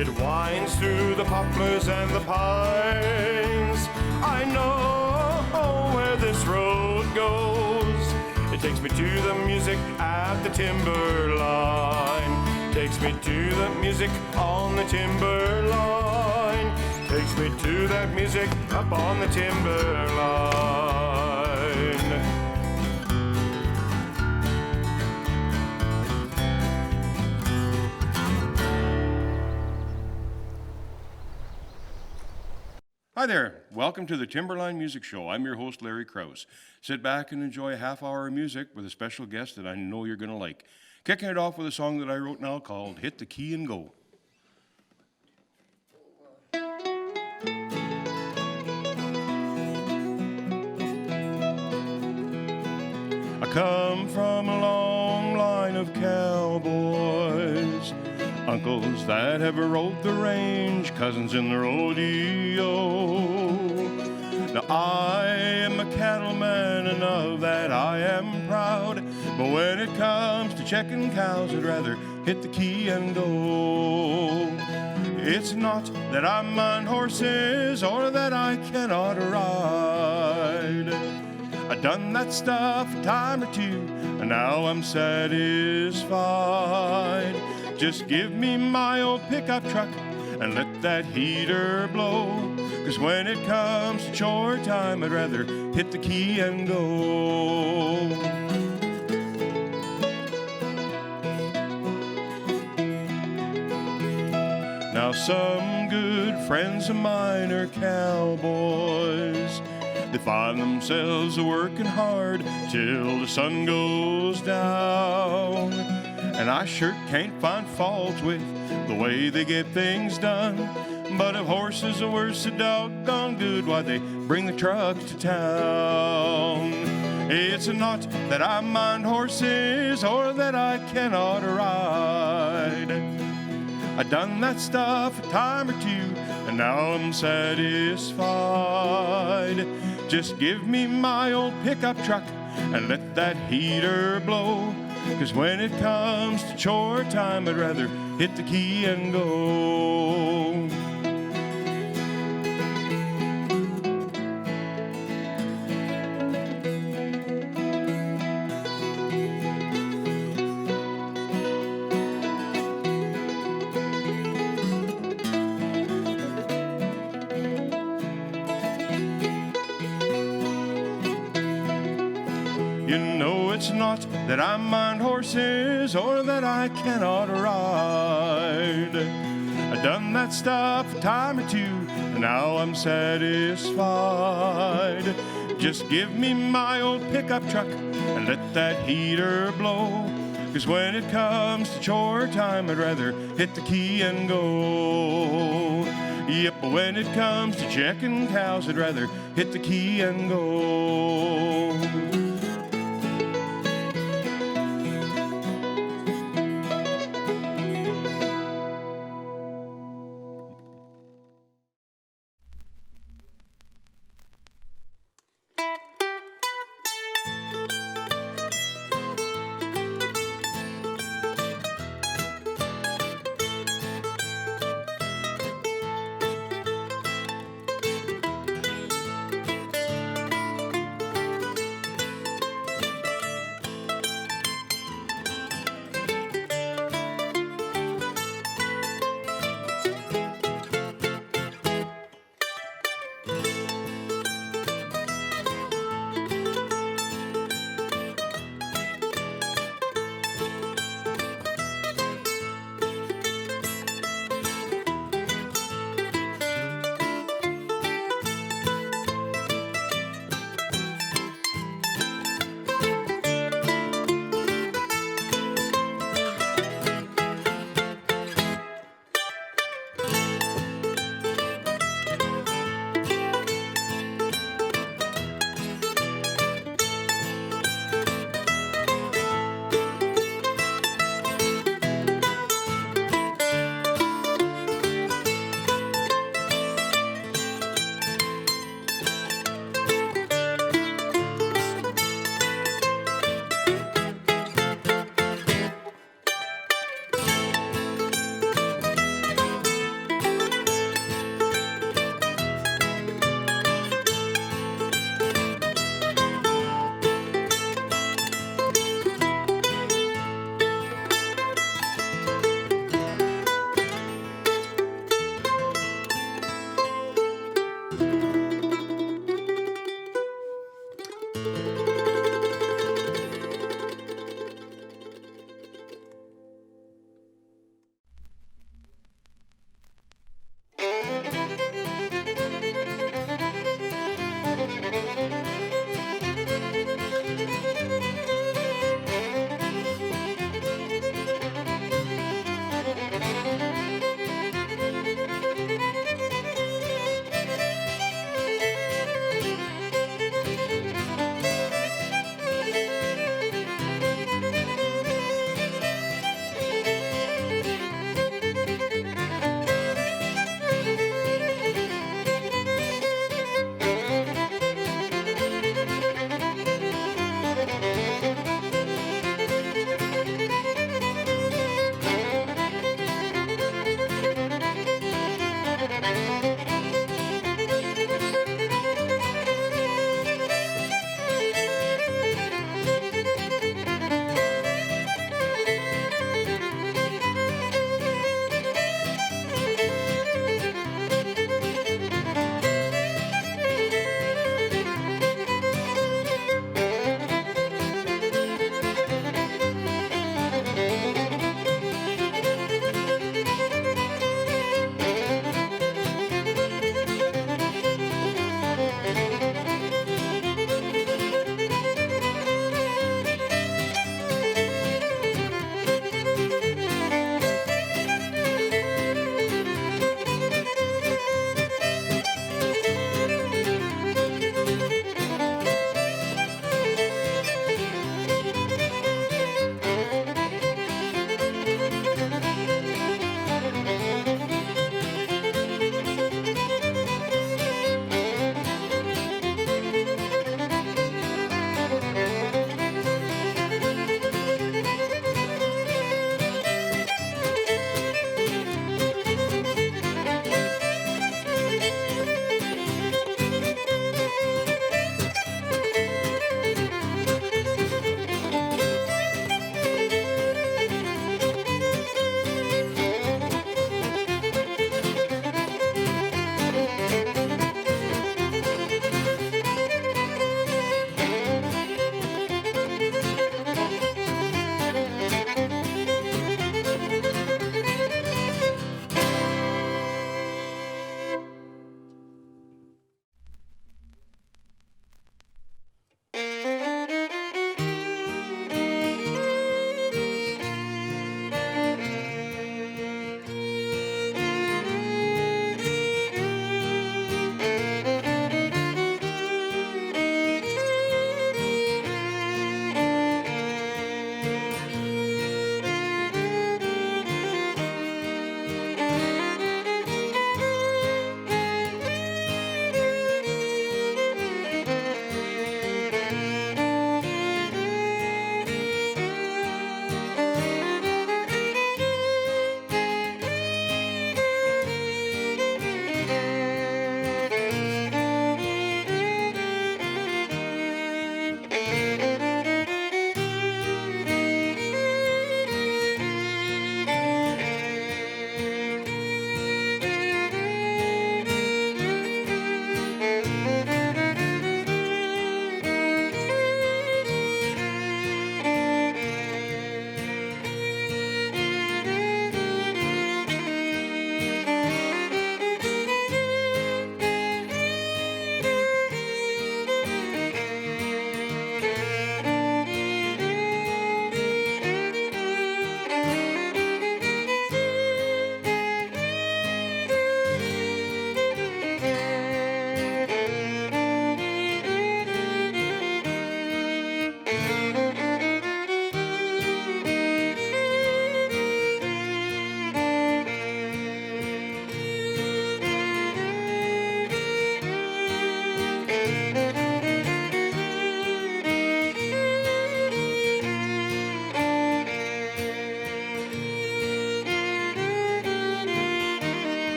It winds through the poplars and the pines. I know where this road goes. It takes me to the music at the Timberline. Takes me to the music on the Timberline. Takes me to that music up on the Timberline. Hi there, welcome to the Timberline Music Show. I'm your host, Larry Krause. Sit back and enjoy a half hour of music with a special guest that I know you're going to like. Kicking it off with a song that I wrote now called Hit the Key and Go. I come from a long line of cowboys, uncles that have rode the range, cousins in the rodeo. Now I am a cattleman and of that I am proud, but when it comes to checking cows I'd rather hit the key and go. It's not that I mind horses or that I cannot ride. I done that stuff a time or two and now I'm satisfied. Just give me my old pickup truck and let that heater blow. 'Cause when it comes to chore time, I'd rather hit the key and go. Now some good friends of mine are cowboys. They find themselves working hard till the sun goes down. And I sure can't find fault with the way they get things done. But if horses were so doggone good, why they bring the trucks to town. It's not that I mind horses or that I cannot ride. I done that stuff a time or two and now I'm satisfied. Just give me my old pickup truck and let that heater blow. 'Cause when it comes to chore time, I'd rather hit the key and go. You know it's not that I mind horses or that I cannot ride. I done that stuff a time or two and now I'm satisfied. Just give me my old pickup truck and let that heater blow. 'Cause when it comes to chore time, I'd rather hit the key and go. Yep, when it comes to checking cows, I'd rather hit the key and go.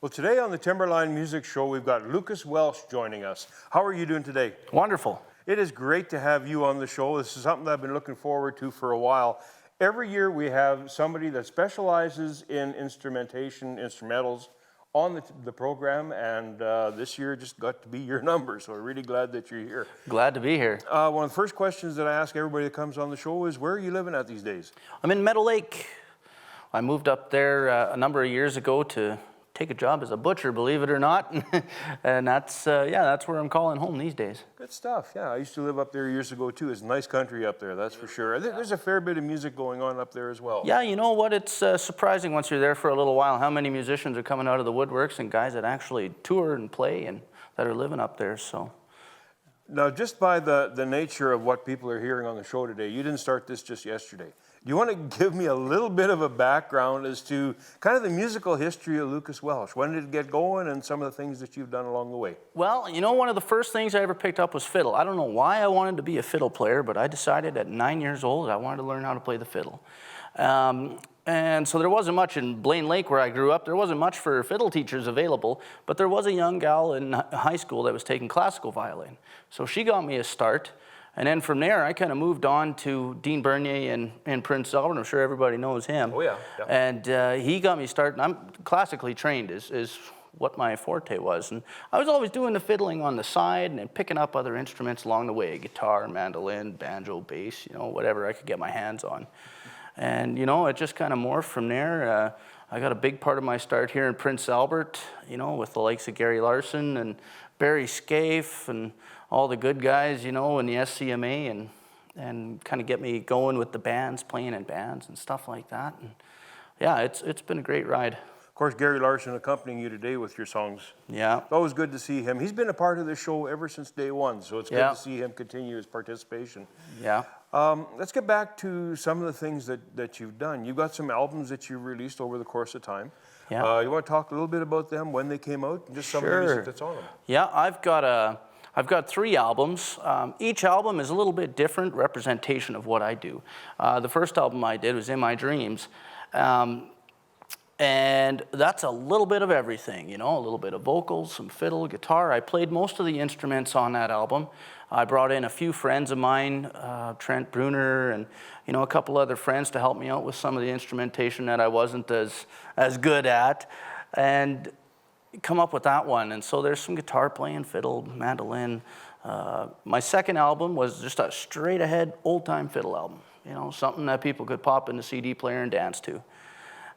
Well, today on the Timberline Music Show, we've got Lucas Welsh joining us. How are you doing today? Wonderful. It is great to have you on the show. This is something that I've been looking forward to for a while. Every year we have somebody that specializes in instrumentation, instrumentals, on the program, and this year just got to be your number, so we're really glad that you're here. Glad to be here. One of the first questions that I ask everybody that comes on the show is, where are you living at these days? I'm in Meadow Lake. I moved up there a number of years ago to take a job as a butcher, believe it or not, and that's where I'm calling home these days. Good stuff. Yeah, I used to live up there years ago too. It's a nice country up there, that's for sure. There's a fair bit of music going on up there as well. Yeah, you know what? It's surprising once you're there for a little while how many musicians are coming out of the woodworks and guys that actually tour and play and that are living up there. So. Now, just by the nature of what people are hearing on the show today, you didn't start this just yesterday. Do you want to give me a little bit of a background as to kind of the musical history of Lucas Welsh? When did it get going and some of the things that you've done along the way? Well, you know, one of the first things I ever picked up was fiddle. I don't know why I wanted to be a fiddle player, but I decided at 9 years old I wanted to learn how to play the fiddle. And so there wasn't much in Blaine Lake where I grew up. There wasn't much for fiddle teachers available, but there was a young gal in high school that was taking classical violin. So she got me a start. And then from there, I kind of moved on to Dean Bernier in Prince Albert. I'm sure everybody knows him. Oh, yeah. And he got me started. I'm classically trained is what my forte was. And I was always doing the fiddling on the side and then picking up other instruments along the way, guitar, mandolin, banjo, bass, you know, whatever I could get my hands on. And, you know, it just kind of morphed from there. I got a big part of my start here in Prince Albert, you know, with the likes of Gary Larson and Barry Scaife and all the good guys, you know, in the SCMA and kind of get me going with the bands, playing in bands and stuff like that. And yeah, it's been a great ride. Of course, Gary Larson accompanying you today with your songs. Yeah. It's always good to see him. He's been a part of this show ever since day one, so it's good to see him continue his participation. Yeah. Let's get back to some of the things that you've done. You've got some albums that you've released over the course of time. Yeah. You want to talk a little bit about them, when they came out, and just some of the music that's on them? Yeah, I've got 3 albums. Each album is a little bit different representation of what I do. The first album I did was In My Dreams. And that's a little bit of everything, you know, a little bit of vocals, some fiddle, guitar. I played most of the instruments on that album. I brought in a few friends of mine, Trent Bruner and, you know, a couple other friends to help me out with some of the instrumentation that I wasn't as good at, and come up with that one. And so there's some guitar playing, fiddle, mandolin. My second album was just a straight ahead old time fiddle album, you know, something that people could pop in the CD player and dance to.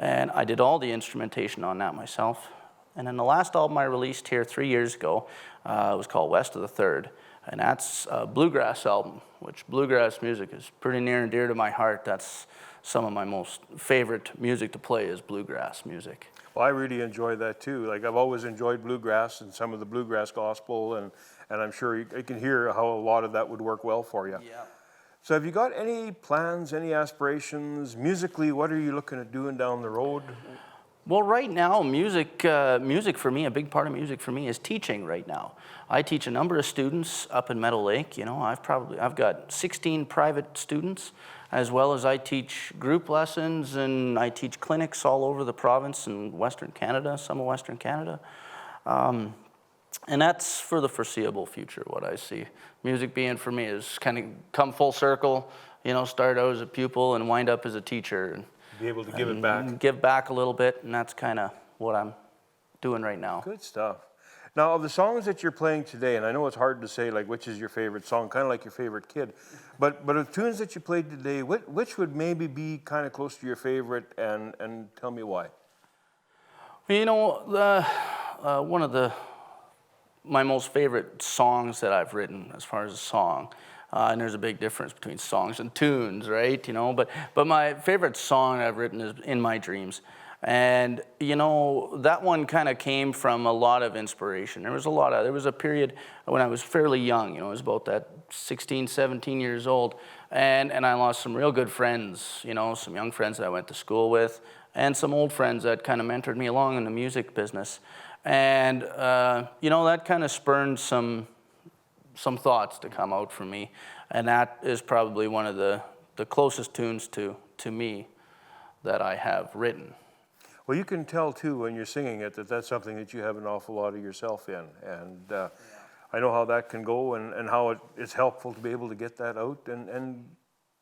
And I did all the instrumentation on that myself. And then the last album I released here 3 years ago was called West of the Third. And that's a bluegrass album, which bluegrass music is pretty near and dear to my heart. That's some of my most favorite music to play is bluegrass music. Well, I really enjoy that too. Like, I've always enjoyed bluegrass and some of the bluegrass gospel, and I'm sure you can hear how a lot of that would work well for you. Yeah. So have you got any plans, any aspirations? Musically, what are you looking at doing down the road? Well, right now, music for me, a big part of music for me is teaching right now. I teach a number of students up in Meadow Lake. You know, I've got 16 private students, as well as I teach group lessons and I teach clinics all over the province in Western Canada, some of Western Canada. And that's for the foreseeable future, what I see. Music being for me is kind of come full circle, you know, start out as a pupil and wind up as a teacher. And be able to give it back. Give back a little bit, and that's kind of what I'm doing right now. Good stuff. Now, of the songs that you're playing today, and I know it's hard to say, like, which is your favorite song, kind of like your favorite kid, but of the tunes that you played today, which would maybe be kind of close to your favorite, and tell me why? You know, one of my most favorite songs that I've written, as far as a song, and there's a big difference between songs and tunes, right? You know, but my favorite song I've written is "In My Dreams," and you know that one kind of came from a lot of inspiration. There was a period when I was fairly young. You know, I was about that 16, 17 years old, and I lost some real good friends. You know, some young friends that I went to school with, and some old friends that kind of mentored me along in the music business. And, you know, that kind of spurned some thoughts to come out from me. And that is probably one of the closest tunes to me that I have written. Well, you can tell too when you're singing it that that's something that you have an awful lot of yourself in, and I know how that can go, and how it's helpful to be able to get that out, and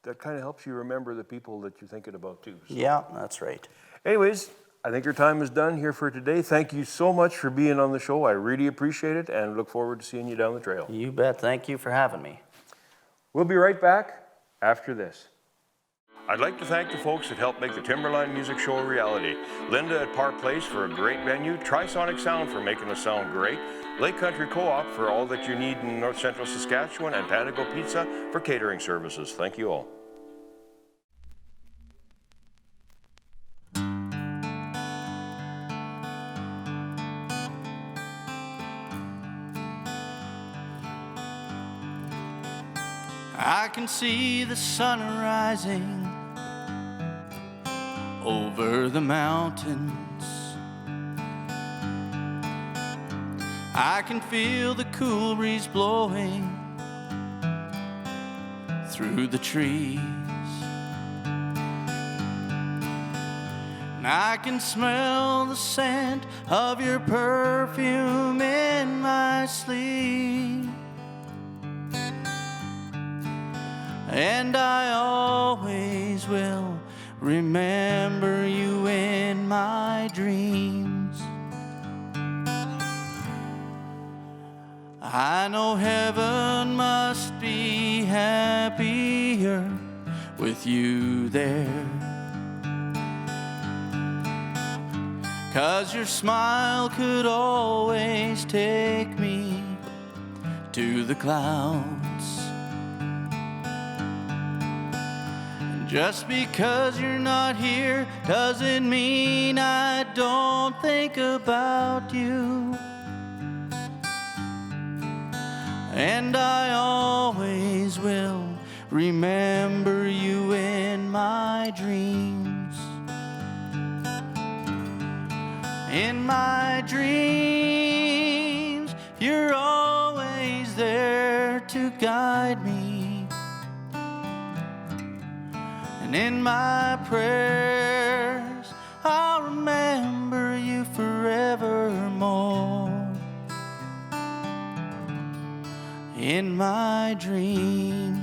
that kind of helps you remember the people that you're thinking about too. So. Yeah, that's right. Anyways, I think your time is done here for today. Thank you so much for being on the show. I really appreciate it, and look forward to seeing you down the trail. You bet. Thank you for having me. We'll be right back after this. I'd like to thank the folks that helped make the Timberline Music Show a reality. Linda at Park Place for a great venue, Trisonic Sound for making us sound great, Lake Country Co-op for all that you need in North Central Saskatchewan, and Panago Pizza for catering services. Thank you all. I can see the sun rising over the mountains. I can feel the cool breeze blowing through the trees. And I can smell the scent of your perfume in my sleep. And I always will remember you in my dreams. I know heaven must be happier with you there, 'cause your smile could always take me to the clouds. Just because you're not here doesn't mean I don't think about you. And I always will remember you in my dreams. In my dreams, you're always there to guide me. And in my prayers, I'll remember you forevermore. In my dreams.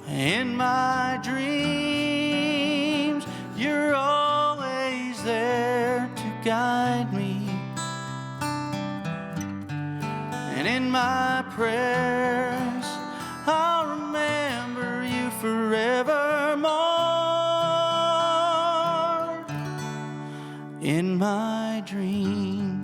In my dreams, you're always there to guide me. And in my prayers, I'll remember you forevermore. In my dreams.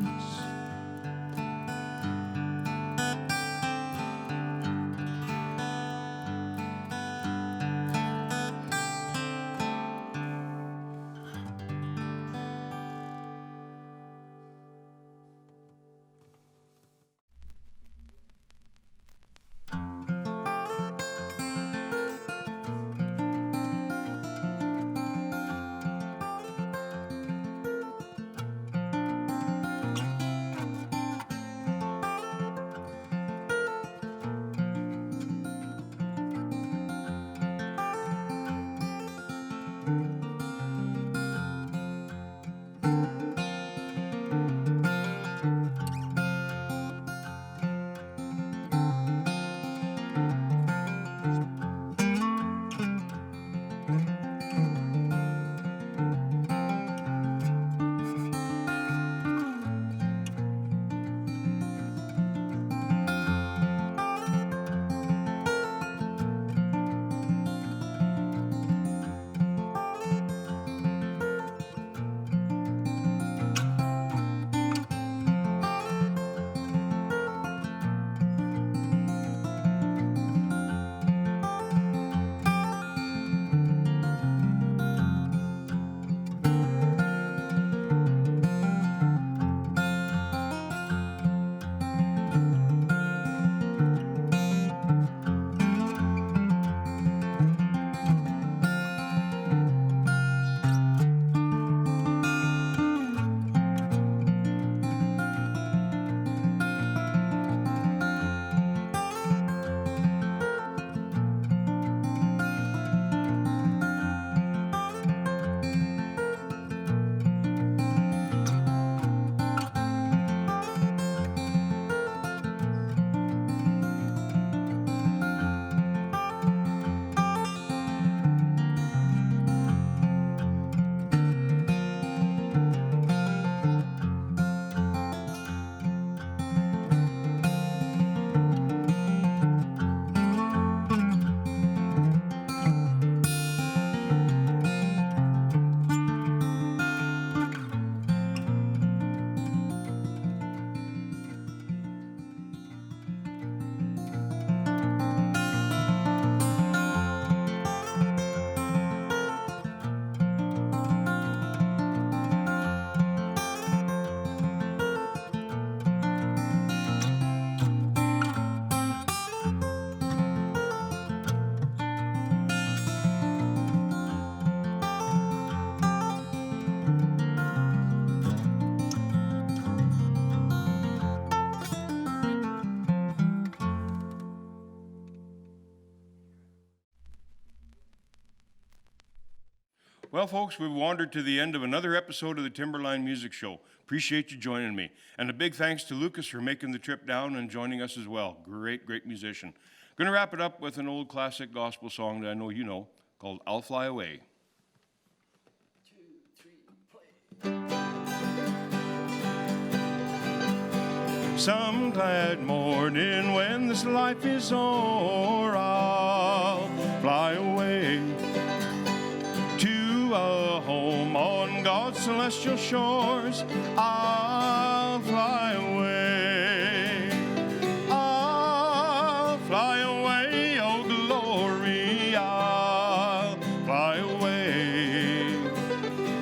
Well, folks, we've wandered to the end of another episode of the Timberline Music Show. Appreciate you joining me. And a big thanks to Lucas for making the trip down and joining us as well. Great, great musician. Going to wrap it up with an old classic gospel song that I know you know called I'll Fly Away. 2, 3, play. Some glad morning when this life is o'er, I'll fly away to a home on God's celestial shores. I'll fly away. I'll fly away, oh glory. I'll fly away.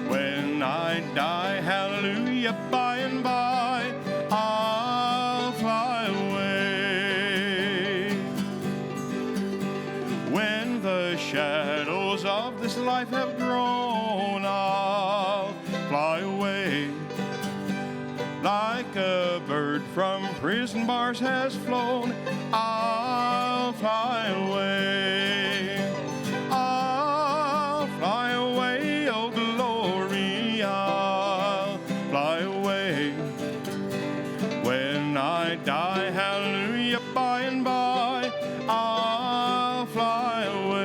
When I die, hallelujah, by and by, I'll fly away. When the shadows of this life have grown, I'll fly away. Like a bird from prison bars has flown, I'll fly away. I'll fly away, oh glory, I'll fly away. When I die, hallelujah, by and by, I'll fly away.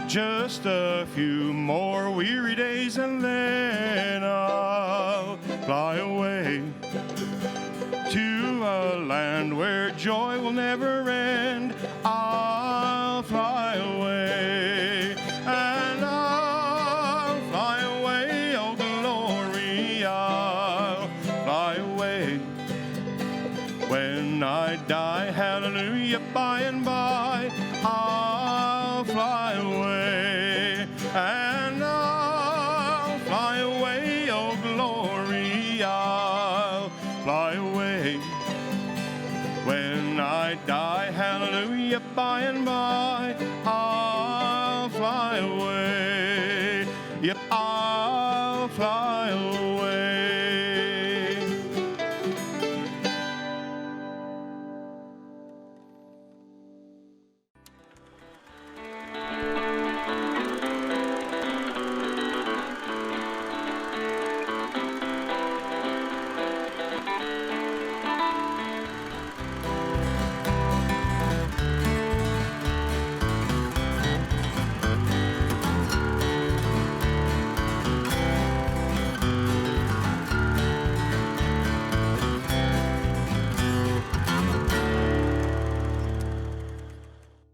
Just a few more weary days and then I'll fly away to a land where joy will never end. I'll fly away, and I'll fly away, oh glory, I'll fly away. When I die, hallelujah, by and by, I'll fly away, and I'll fly away, oh glory, I'll fly away. When I die, hallelujah, by and by, I'll fly away. Yep, I'll fly away.